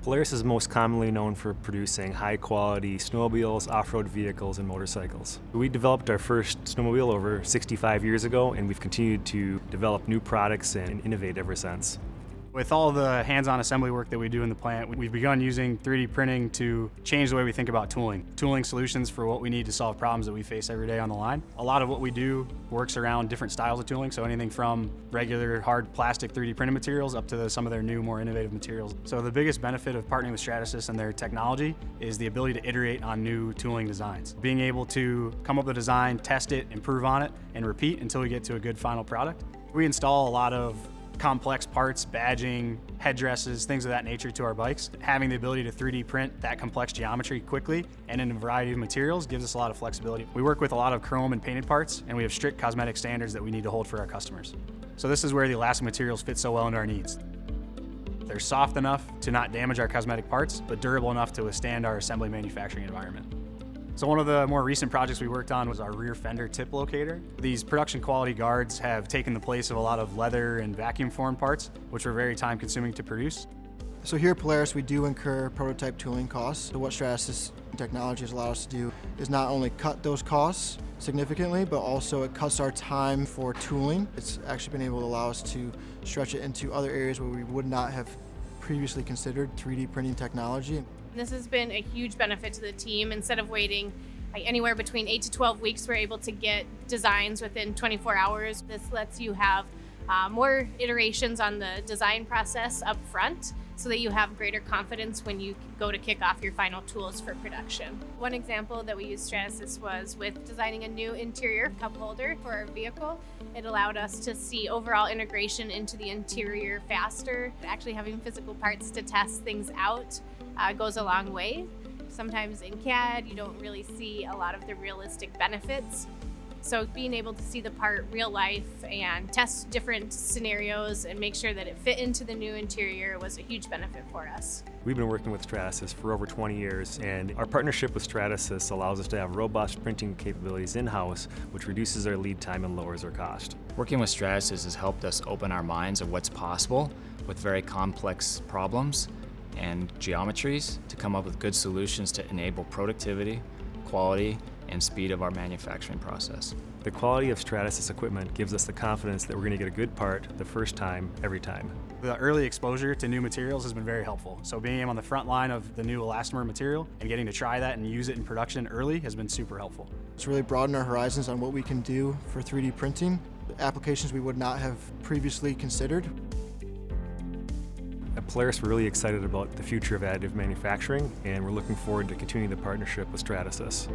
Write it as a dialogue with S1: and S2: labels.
S1: Polaris is most commonly known for producing high-quality snowmobiles, off-road vehicles, and motorcycles. We developed our first snowmobile over 65 years ago, and we've continued to develop new products and innovate ever since.
S2: With all the hands-on assembly work that we do in the plant, we've begun using 3D printing to change the way we think about tooling solutions for what we need to solve problems that we face every day on the line. A lot of what we do works around different styles of tooling, so anything from regular hard plastic 3D printed materials up to some of their new, more innovative materials. So the biggest benefit of partnering with Stratasys and their technology is the ability to iterate on new tooling designs. Being able to come up with a design, test it, improve on it, and repeat until we get to a good final product. We install a lot of complex parts, badging, headdresses, things of that nature to our bikes. Having the ability to 3D print that complex geometry quickly and in a variety of materials gives us a lot of flexibility. We work with a lot of chrome and painted parts, and we have strict cosmetic standards that we need to hold for our customers. So this is where the elastic materials fit so well into our needs. They're soft enough to not damage our cosmetic parts, but durable enough to withstand our assembly manufacturing environment. So one of the more recent projects we worked on was our rear fender tip locator. These production quality guards have taken the place of a lot of leather and vacuum formed parts, which were very time consuming to produce.
S3: So here at Polaris, we do incur prototype tooling costs. So what Stratasys technology has allowed us to do is not only cut those costs significantly, but also it cuts our time for tooling. It's actually been able to allow us to stretch it into other areas where we would not have previously considered 3D printing technology.
S4: This has been a huge benefit to the team. Instead of waiting anywhere between 8 to 12 weeks, we're able to get designs within 24 hours. This lets you have more iterations on the design process up front so that you have greater confidence when you go to kick off your final tools for production. One example that we used Stratasys was with designing a new interior cup holder for our vehicle. It allowed us to see overall integration into the interior faster. Actually having physical parts to test things out goes a long way. Sometimes in CAD, you don't really see a lot of the realistic benefits. So being able to see the part real life and test different scenarios and make sure that it fit into the new interior was a huge benefit for us.
S1: We've been working with Stratasys for over 20 years, and our partnership with Stratasys allows us to have robust printing capabilities in-house, which reduces our lead time and lowers our cost.
S5: Working with Stratasys has helped us open our minds of what's possible with very complex problems and geometries to come up with good solutions to enable productivity, quality, and speed of our manufacturing process.
S1: The quality of Stratasys equipment gives us the confidence that we're going to get a good part the first time, every time.
S2: The early exposure to new materials has been very helpful. So being on the front line of the new elastomer material and getting to try that and use it in production early has been super helpful.
S3: It's really broadened our horizons on what we can do for 3D printing, applications we would not have previously considered.
S1: At Polaris, we're really excited about the future of additive manufacturing, and we're looking forward to continuing the partnership with Stratasys.